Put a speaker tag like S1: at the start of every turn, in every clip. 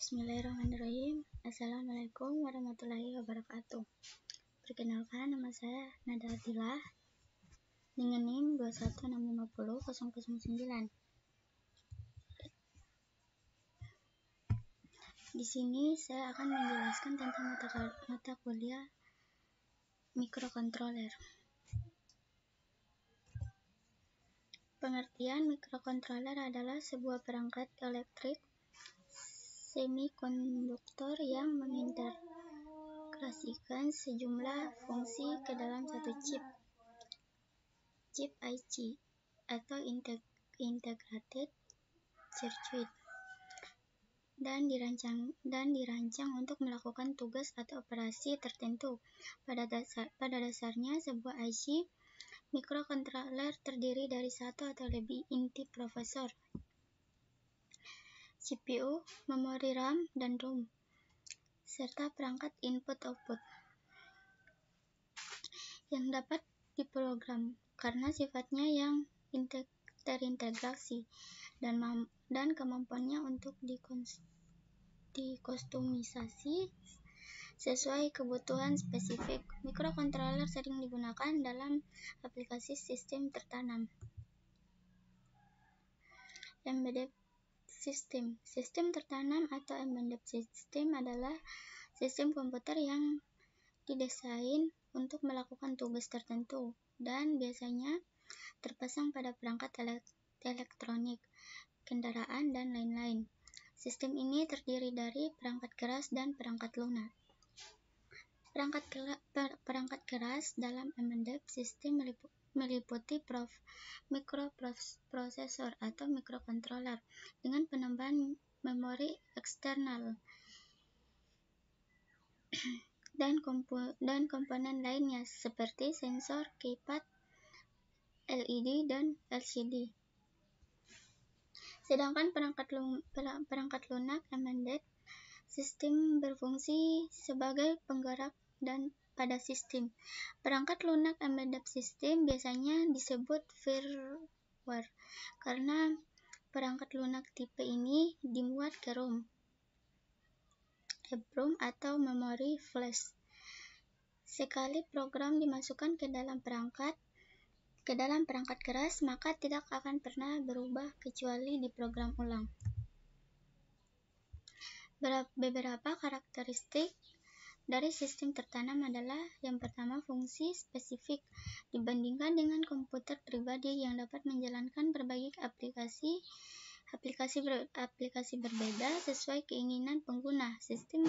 S1: Bismillahirrahmanirrahim. Assalamualaikum warahmatullahi wabarakatuh. Perkenalkan, nama saya Nada Atila dengan NIM 216500009. Di sini saya akan menjelaskan tentang mata kuliah mikrokontroler. Pengertian mikrokontroler adalah sebuah perangkat elektrik semikonduktor yang mengintegrasikan sejumlah fungsi ke dalam satu chip IC atau integrated circuit, dan dirancang untuk melakukan tugas atau operasi tertentu. Pada dasarnya, sebuah IC mikrokontroler terdiri dari satu atau lebih inti prosesor, CPU, memori RAM, dan ROM, serta perangkat input-output yang dapat diprogram karena sifatnya yang terintegrasi dan kemampuannya untuk dikustomisasi sesuai kebutuhan spesifik. Mikrokontroler sering digunakan dalam aplikasi sistem tertanam. Embedded System. Sistem tertanam atau embedded system adalah sistem komputer yang didesain untuk melakukan tugas tertentu dan biasanya terpasang pada perangkat elektronik, kendaraan, dan lain-lain. Sistem ini terdiri dari perangkat keras dan perangkat lunak. Perangkat keras dalam embedded system meliputi mikroprosesor atau mikrokontroler dengan penambahan memori eksternal dan komponen lainnya seperti sensor, keypad, LED, dan LCD. Sedangkan perangkat lunak embedded system berfungsi sebagai penggerak pada sistem. Perangkat lunak embedded system biasanya disebut firmware karena perangkat lunak tipe ini dimuat ke ROM, EEPROM, atau memori flash. Sekali program dimasukkan ke dalam perangkat keras, maka tidak akan pernah berubah kecuali diprogram ulang. Beberapa karakteristik dari sistem tertanam adalah: yang pertama, fungsi spesifik. Dibandingkan dengan komputer pribadi yang dapat menjalankan berbagai aplikasi berbeda sesuai keinginan pengguna, sistem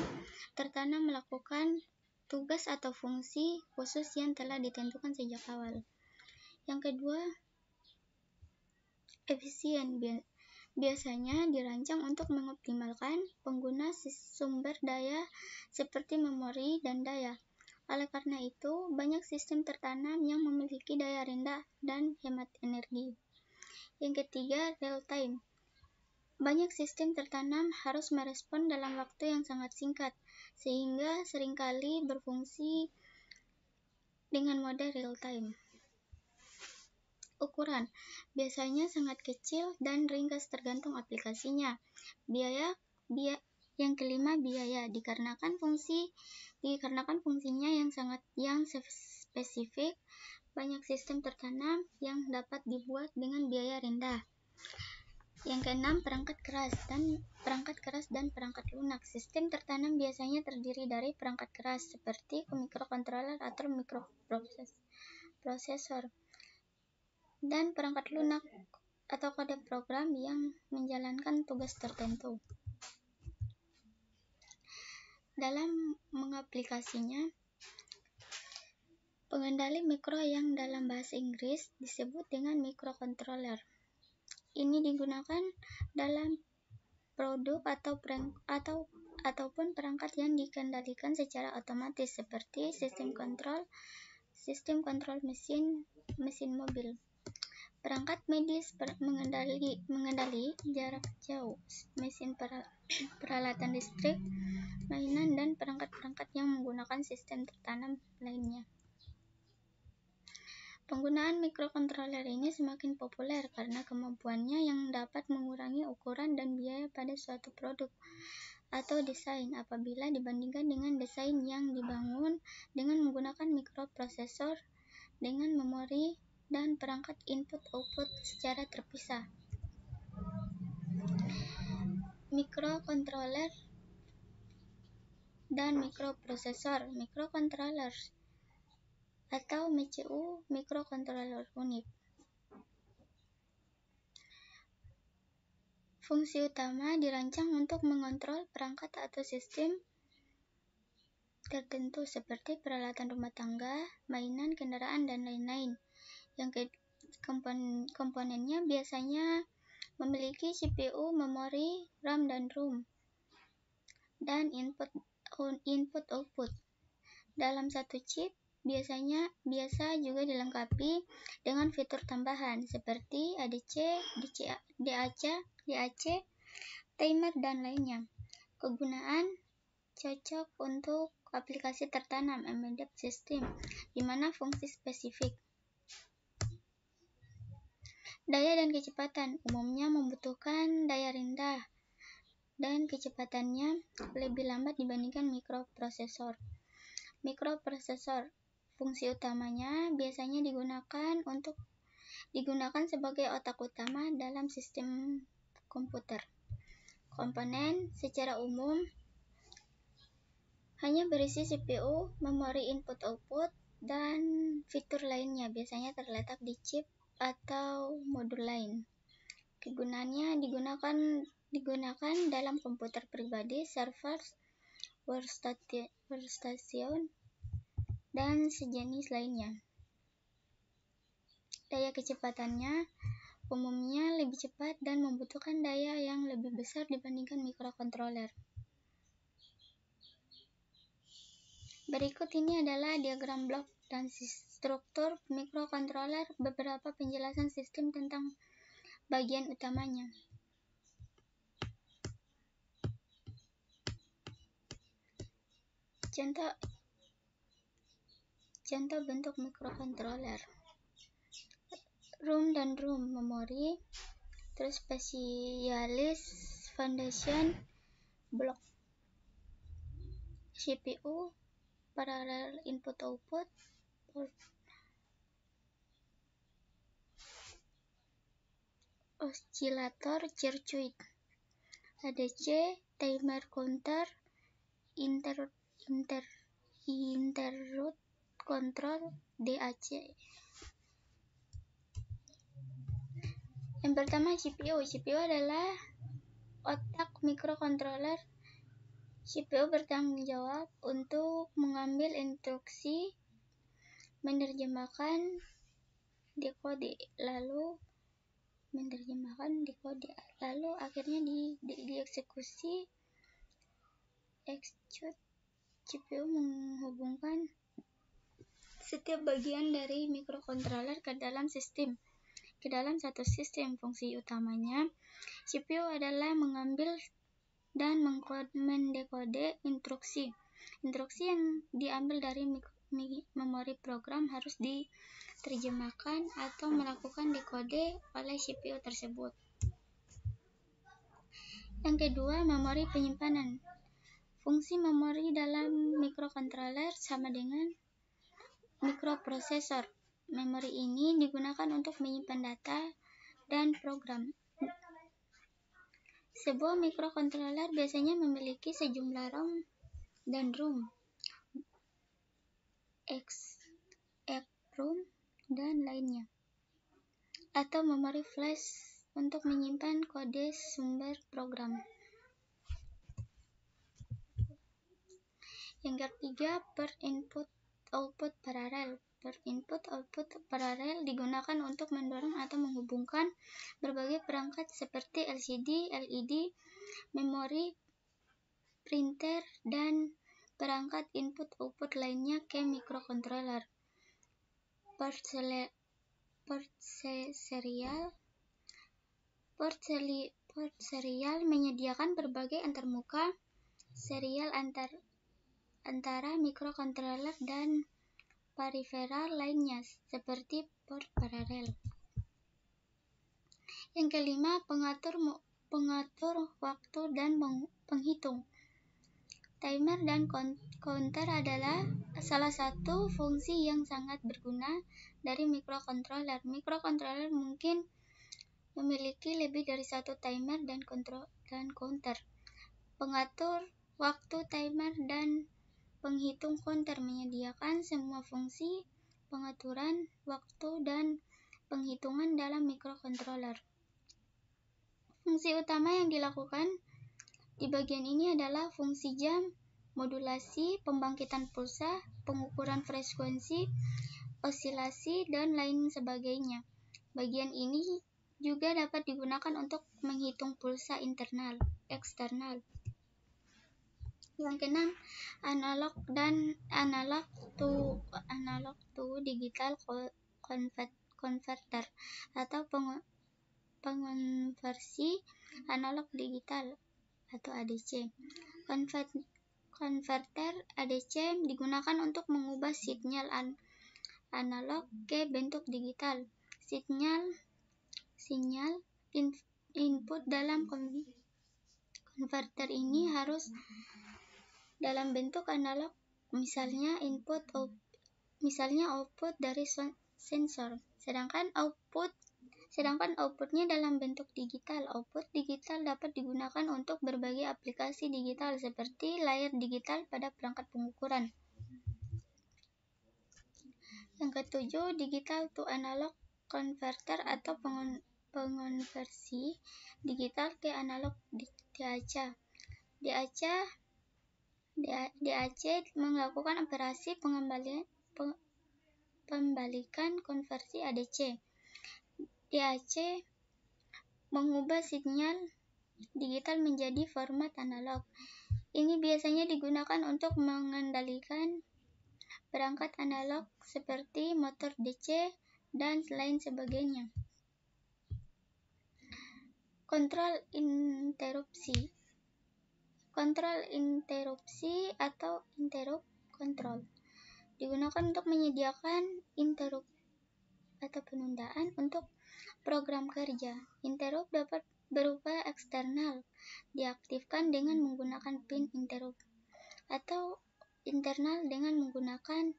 S1: tertanam melakukan tugas atau fungsi khusus yang telah ditentukan sejak awal. Yang kedua, efisien. Biasanya dirancang untuk mengoptimalkan penggunaan sumber daya seperti memori dan daya. Oleh karena itu, banyak sistem tertanam yang memiliki daya rendah dan hemat energi. Yang ketiga, real time. Banyak sistem tertanam harus merespon dalam waktu yang sangat singkat, sehingga seringkali berfungsi dengan mode real time. Ukuran biasanya sangat kecil dan ringkas tergantung aplikasinya. Yang kelima, biaya. Dikarenakan fungsinya yang spesifik, banyak sistem tertanam yang dapat dibuat dengan biaya rendah. Yang keenam, perangkat keras dan perangkat lunak. Sistem tertanam biasanya terdiri dari perangkat keras seperti mikrokontroler atau mikroprosesor, dan perangkat lunak atau kode program yang menjalankan tugas tertentu. Dalam mengaplikasinya, pengendali mikro yang dalam bahasa Inggris disebut dengan mikrokontroler. Ini digunakan dalam produk ataupun perangkat yang dikendalikan secara otomatis seperti sistem kontrol mesin mobil. Perangkat medis mengendali jarak jauh, mesin peralatan listrik, mainan, dan perangkat-perangkat yang menggunakan sistem tertanam lainnya. Penggunaan mikrokontroler ini semakin populer karena kemampuannya yang dapat mengurangi ukuran dan biaya pada suatu produk atau desain apabila dibandingkan dengan desain yang dibangun dengan menggunakan mikroprosesor dengan memori dan perangkat input-output secara terpisah. Mikrokontroler dan mikroprosesor. Mikrocontrollers atau MCU microcontroller unit. Fungsi utama dirancang untuk mengontrol perangkat atau sistem tertentu seperti peralatan rumah tangga, mainan, kendaraan, dan lain-lain. Yang komponennya biasanya memiliki CPU, memori, RAM, dan ROM, dan input-output. Dalam satu chip biasa juga dilengkapi dengan fitur tambahan seperti ADC, DAC, timer, dan lainnya. Kegunaan cocok untuk aplikasi tertanam embedded system, di mana fungsi spesifik. Daya dan kecepatan umumnya membutuhkan daya rendah dan kecepatannya lebih lambat dibandingkan mikroprosesor. Mikroprosesor, fungsi utamanya biasanya digunakan sebagai otak utama dalam sistem komputer. Komponen secara umum hanya berisi CPU, memori input-output, dan fitur lainnya biasanya terletak di chip atau modul lain. Kegunaannya digunakan dalam komputer pribadi, server, workstation, dan sejenis lainnya. Daya kecepatannya umumnya lebih cepat dan membutuhkan daya yang lebih besar dibandingkan mikrokontroler. Berikut ini adalah diagram blok dan struktur mikrokontroler, beberapa penjelasan sistem tentang bagian utamanya. Contoh bentuk mikrokontroler. ROM dan ROM, memori, terus spesialis, foundation, blok, CPU, parallel input-output, oscillator, circuit, ADC, timer counter, interrupt control, DAC. Yang pertama, CPU. CPU adalah otak mikrokontroler. CPU bertanggung jawab untuk mengambil instruksi, menerjemahkan dekode, lalu akhirnya dieksekusi. Execute. CPU menghubungkan setiap bagian dari mikrokontroler ke dalam satu sistem. Fungsi utamanya CPU adalah mengambil dan mendekode instruksi. Instruksi yang diambil dari memori program harus diterjemahkan atau melakukan dekode oleh CPU tersebut. Yang kedua, memori penyimpanan. Fungsi memori dalam mikrokontroler sama dengan mikroprosesor. Memori ini digunakan untuk menyimpan data dan program. Sebuah mikrokontroler biasanya memiliki sejumlah RAM dan ROM, EEPROM, dan lainnya, atau memori flash untuk menyimpan kode sumber program. Yang ketiga, per input-output paralel. Per input-output paralel digunakan untuk mendorong atau menghubungkan berbagai perangkat seperti LCD, LED, memori, printer, dan perangkat input-output lainnya ke mikrokontroler. Port serial menyediakan berbagai antarmuka serial antara mikrokontroler dan periferal lainnya seperti port paralel. Yang kelima, pengatur waktu dan penghitung. Timer dan counter adalah salah satu fungsi yang sangat berguna dari mikrokontroler. Mikrokontroler mungkin memiliki lebih dari satu timer dan counter. Pengatur waktu timer dan penghitung counter menyediakan semua fungsi pengaturan waktu dan penghitungan dalam mikrokontroler. Fungsi utama yang dilakukan di bagian ini adalah fungsi jam, modulasi, pembangkitan pulsa, pengukuran frekuensi, osilasi, dan lain sebagainya. Bagian ini juga dapat digunakan untuk menghitung pulsa internal, eksternal. Yang keenam, analog to digital converter atau pengonversi analog digital atau ADC. Konverter ADC digunakan untuk mengubah sinyal analog ke bentuk digital. Sinyal input dalam konverter ini harus dalam bentuk analog, misalnya output dari sensor, sedangkan outputnya dalam bentuk digital. Output digital dapat digunakan untuk berbagai aplikasi digital seperti layar digital pada perangkat pengukuran. Yang ketujuh, digital to analog converter atau pengonversi digital ke analog DAC. DAC melakukan operasi pembalikan konversi ADC. DAC mengubah sinyal digital menjadi format analog. Ini biasanya digunakan untuk mengendalikan perangkat analog seperti motor DC dan lain sebagainya. Kontrol interupsi atau interrupt control digunakan untuk menyediakan interrupt atau penundaan untuk program kerja. Interrupt dapat berupa eksternal, diaktifkan dengan menggunakan pin interrupt, atau internal dengan menggunakan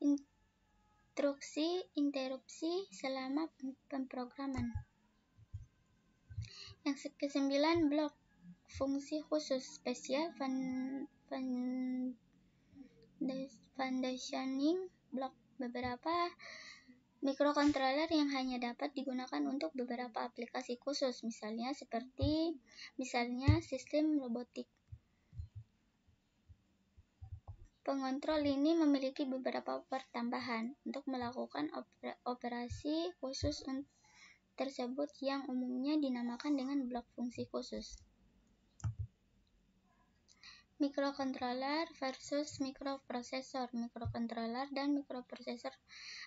S1: instruksi interupsi selama pemrograman. Yang ke-9, blok fungsi khusus spesial foundationing block. Beberapa mikrokontroler yang hanya dapat digunakan untuk beberapa aplikasi khusus, misalnya sistem robotik. Pengontrol ini memiliki beberapa port tambahan untuk melakukan operasi khusus tersebut yang umumnya dinamakan dengan blok fungsi khusus. Mikrokontroler versus mikroprosesor. Mikrokontroler dan mikroprosesor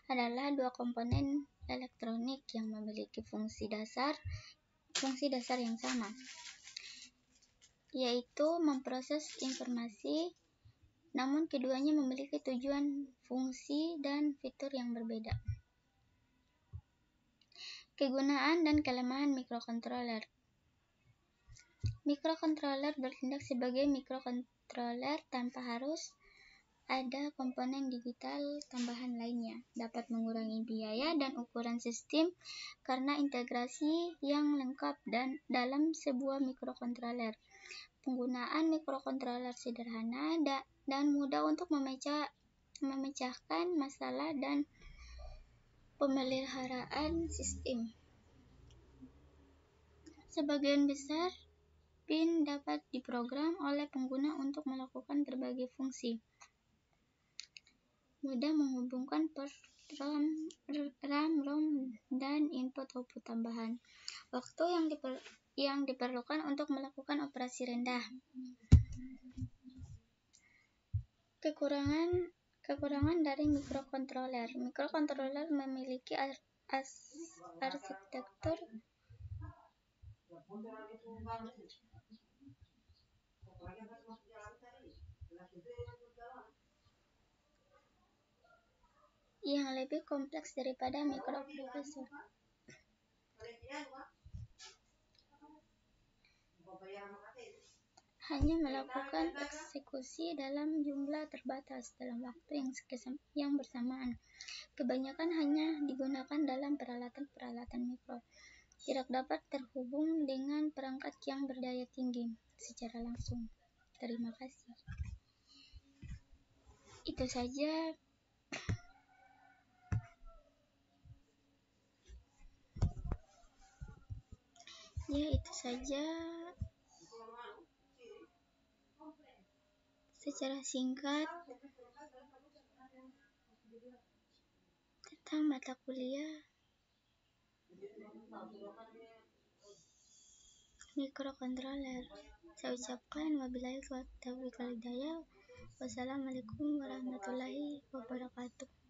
S1: adalah dua komponen elektronik yang memiliki fungsi dasar yang sama, yaitu memproses informasi, namun keduanya memiliki tujuan, fungsi, dan fitur yang berbeda. Kegunaan dan kelemahan mikrokontroler. Mikrokontroler bertindak sebagai mikrokontroler tanpa harus ada komponen digital tambahan lainnya. Dapat mengurangi biaya dan ukuran sistem karena integrasi yang lengkap dalam sebuah mikrokontroler. Penggunaan mikrokontroler sederhana dan mudah untuk memecahkan masalah dan pemeliharaan sistem. Sebagian besar pin dapat diprogram oleh pengguna untuk melakukan berbagai fungsi. Mudah menghubungkan port RAM, ROM, dan input-output tambahan. Waktu yang diperlukan untuk melakukan operasi rendah. Kekurangan dari mikrokontroler. Mikrokontroler memiliki arsitektur yang lebih kompleks daripada mikroprosesor. hanya melakukan eksekusi dalam jumlah terbatas dalam waktu yang bersamaan. Kebanyakan hanya digunakan dalam peralatan-peralatan mikro, tidak dapat terhubung dengan perangkat yang berdaya tinggi secara langsung. Terima kasih. Itu saja. Itu saja secara singkat tentang mata kuliah mikrokontroler. Saya ucapkan wabillahi taufiq wal hidayah. Wassalamualaikum warahmatullahi wabarakatuh.